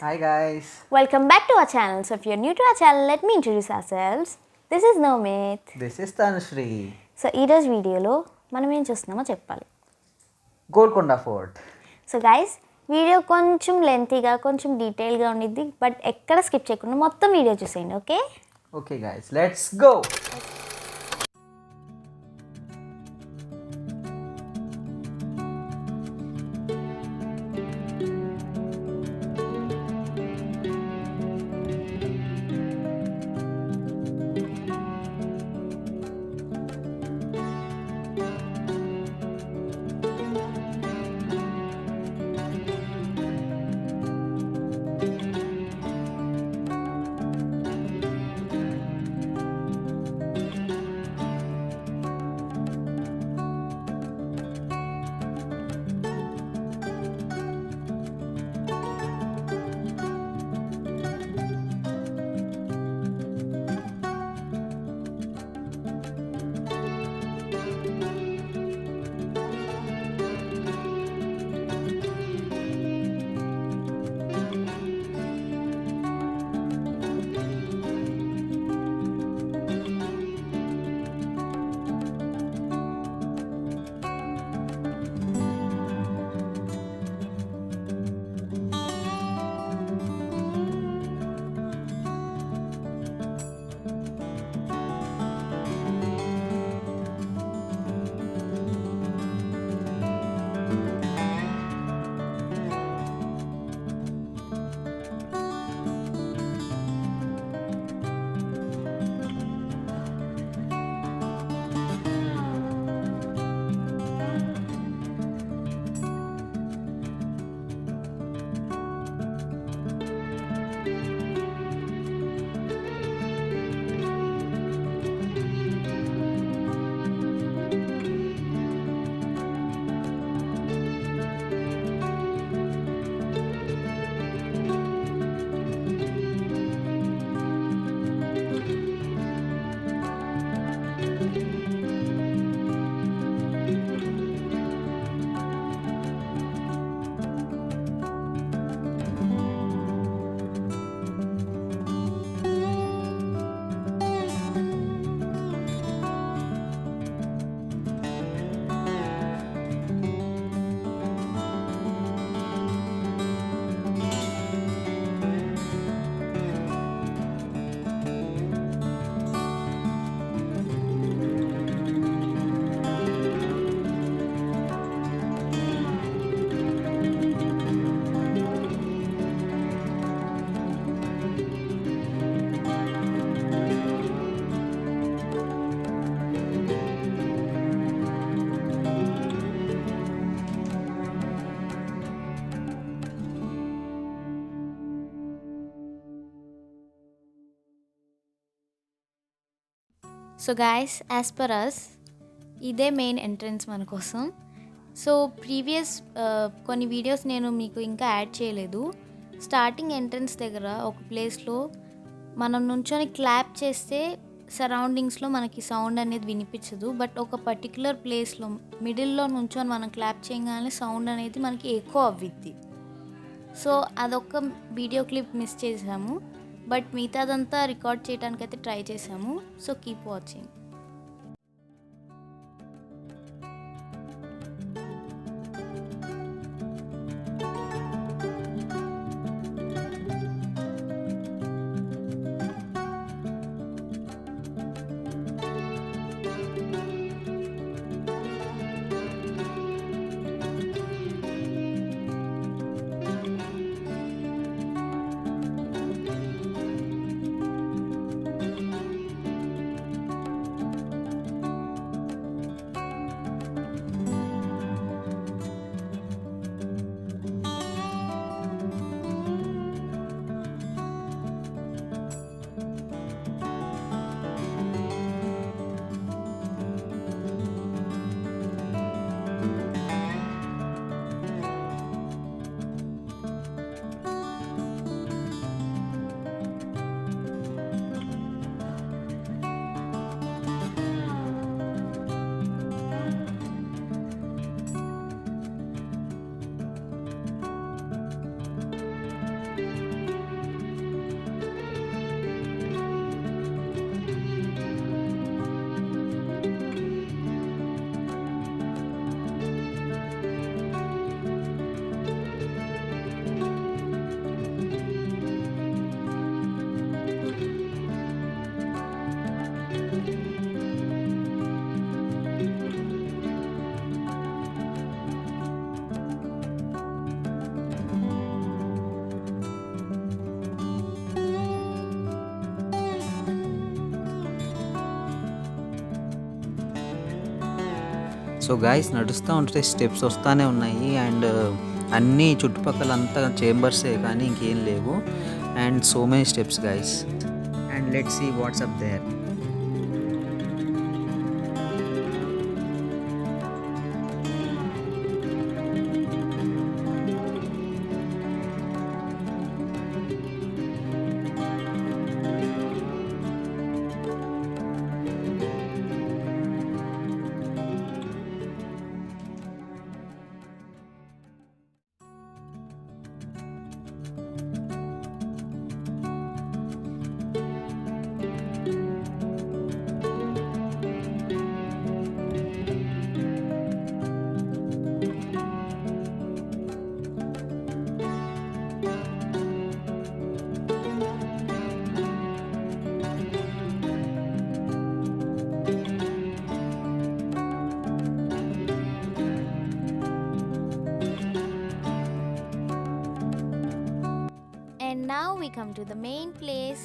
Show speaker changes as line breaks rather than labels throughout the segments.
Hi guys.
Welcome back to our channel. So if you're new to our channel, let me introduce ourselves. This is Nomit.
This is Tanushree.
So ఈరోజు వీడియోలో మనం ఏం చూస్తున్నామో చెప్పాలి.
Golconda fort.
So guys video కొంచెం లెంతీగా కొంచెం డీటెయిల్గా ఉండిద్ది, but ఎక్కడ స్కిప్ చేయకుండా మొత్తం వీడియో చూసేయండి. Okay
Okay guys, let's go.
So guys as per us ఇదే మెయిన్ ఎంట్రన్స్ మన కోసం. సో ప్రీవియస్ కొన్ని వీడియోస్ నేను మీకు ఇంకా యాడ్ చేయలేదు. స్టార్టింగ్ ఎంట్రన్స్ దగ్గర ఒక ప్లేస్లో మనం నుంచొని క్లాప్ చేస్తే సరౌండింగ్స్లో మనకి సౌండ్ అనేది వినిపించదు, బట్ ఒక పర్టికులర్ ప్లేస్లో మిడిల్లో నుంచొని మనం క్లాప్ చేయగానే సౌండ్ అనేది మనకి ఎక్కువ అవ్విద్ది. సో అదొక వీడియో క్లిప్ మిస్ చేసాము, బట్ మిగతాదంతా రికార్డ్ చేయడానికైతే ట్రై చేసాము. So keep watching.
So guys నడుస్తూ ఉంటే స్టెప్స్ వస్తూనే ఉన్నాయి అండ్ అన్నీ చుట్టుపక్కల అంతా చేంబర్సే కానీ ఇంకేం లేవు and so many steps guys and let's see what's up there.
And now we come to the main place.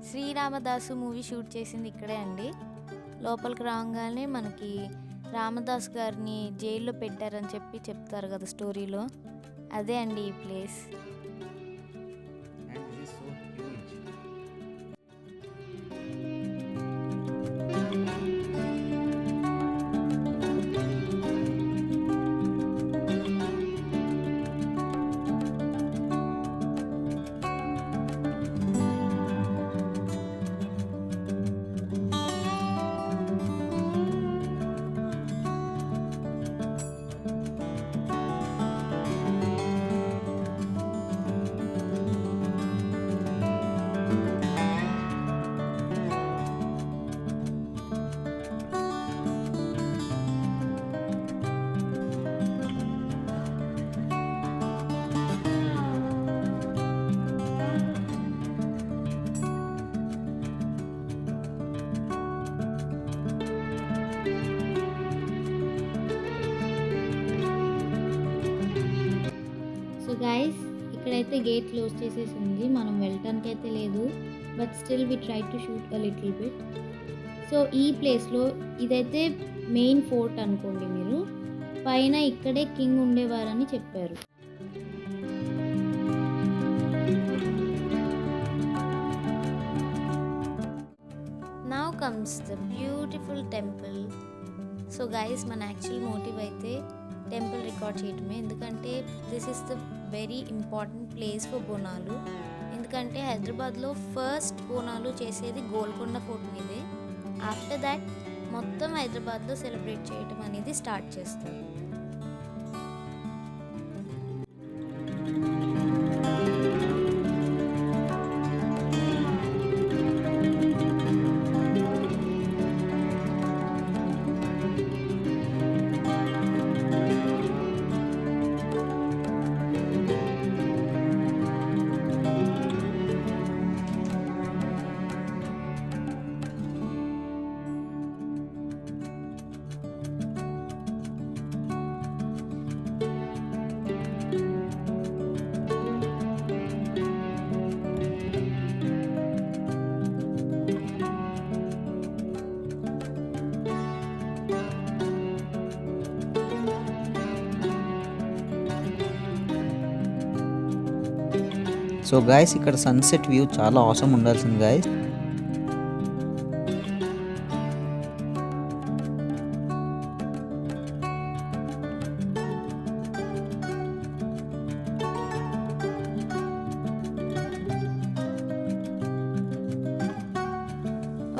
Sri Ramadasu movie shoot చేసింది ఇక్కడే అండి. లోపలికి రాగానే మనకి రామదాస్ గారిని జైల్లో పెట్టారని చెప్పి చెప్తారు కదా స్టోరీలో, అదే అండి ఈ ప్లేస్. సో గైస్ ఇక్కడైతే గేట్ క్లోజ్ చేసేసి ఉంది, మనం వెళ్ళటానికి అయితే లేదు. But still we try to shoot a little bit. So ఈ ప్లేస్లో ఇదైతే మెయిన్ ఫోర్ట్ అనుకోండి మీరు. పైన ఇక్కడే కింగ్ ఉండేవారని చెప్పారు. Now comes the beautiful temple. So guys మన యాక్చువల్ మోటివ్ అయితే టెంపుల్ రికార్డ్ చేయటమే, ఎందుకంటే this is the very important place for Bonalu. ఎందుకంటే హైదరాబాద్లో ఫస్ట్ బోనాలు చేసేది గోల్కొండ ఫోర్ట్ మీదే. ఆఫ్టర్ దాట్ మొత్తం హైదరాబాద్లో సెలబ్రేట్ చేయటం అనేది స్టార్ట్ చేస్తారు.
సో గాయస్ ఇక్కడ సన్సెట్ వ్యూ చాలా అవసరం ఉండాల్సింది గాయస్.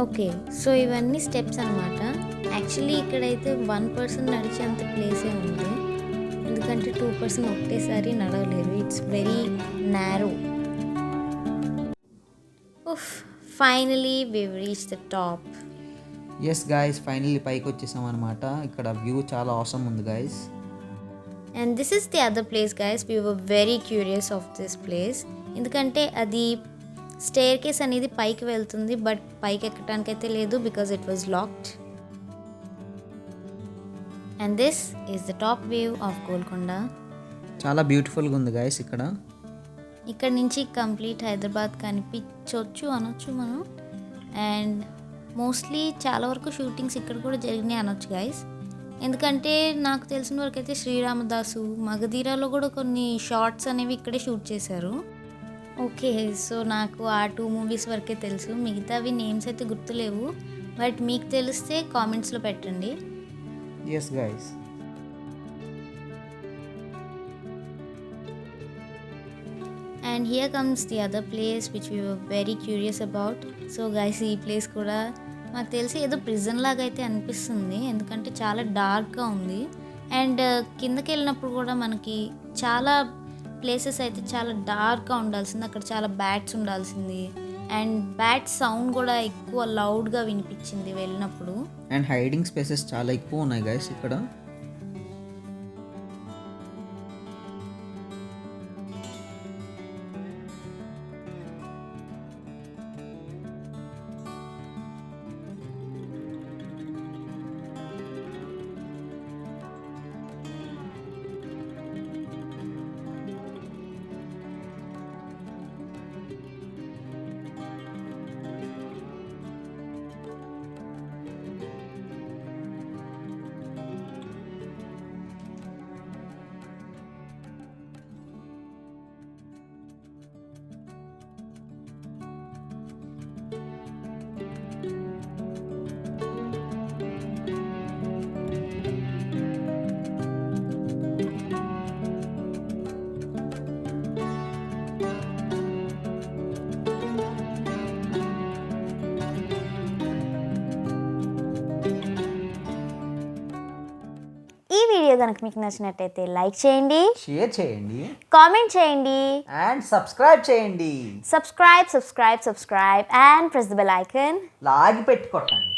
ఓకే, సో ఇవన్నీ స్టెప్స్ అనమాట. యాక్చువల్లీ ఇక్కడైతే 1 పర్సన్ నడిచేంత ప్లేసే ఉంది, ఎందుకంటే 2 పర్సన్ ఒకటేసారి నడవలేరు. It's very narrow. Finally we reach the top.
Yes guys finally పైకి వచ్చేసాం అనమాట. ఇక్కడ వ్యూ చాలా అవసరం ఉంది guys.
And this is the other place guys. We were very curious of this place, ఎందుకంటే అది స్టేర్ కేస్ అనేది పైకి వెళ్తుంది, బట్ పైకి ఎక్కడానికి అయితే లేదు because it was locked. And this is the top view of Golconda.
చాలా బ్యూటిఫుల్గా ఉంది గాయస్.
ఇక్కడ నుంచి కంప్లీట్ హైదరాబాద్ కనిపించవచ్చు అనొచ్చు మనం. అండ్ మోస్ట్లీ చాలా వరకు షూటింగ్స్ ఇక్కడ కూడా జరిగినాయి అనొచ్చు గైస్. ఎందుకంటే నాకు తెలిసిన వరకు అయితే శ్రీరామదాసు మగధీరాలో కూడా కొన్ని షార్ట్స్ అనేవి ఇక్కడే షూట్ చేశారు. ఓకే, సో నాకు ఆ 2 మూవీస్ వరకే తెలుసు, మిగతావి నేమ్స్ అయితే గుర్తులేవు. బట్ మీకు తెలిస్తే కామెంట్స్లో పెట్టండి.
Yes guys.
And here comes the other place which we were very curious about. So guys, ఈ ప్లేస్ కూడా నాకు తెలిసి ఏదో ప్రిజన్ లాగా అయితే అనిపిస్తుంది, ఎందుకంటే చాలా డార్క్గా ఉంది. అండ్ కిందకి వెళ్ళినప్పుడు కూడా మనకి చాలా ప్లేసెస్ అయితే చాలా డార్క్గా ఉండాల్సింది, అక్కడ చాలా బ్యాట్స్ ఉండాల్సింది. అండ్ బ్యాట్ సౌండ్ కూడా ఎక్కువ లౌడ్గా వినిపించింది వెళ్ళినప్పుడు.
అండ్ హైడింగ్ స్పేసెస్ చాలా ఎక్కువ ఉన్నాయి గైస్ ఇక్కడ.
ఈ వీడియో కనుక మీకు నచ్చినట్టయితే లైక్ చేయండి,
షేర్ చేయండి,
కామెంట్ చేయండి
అండ్ సబ్స్క్రైబ్ చేయండి.
Subscribe and press the bell icon.
లాగి పెట్టి కొట్టండి.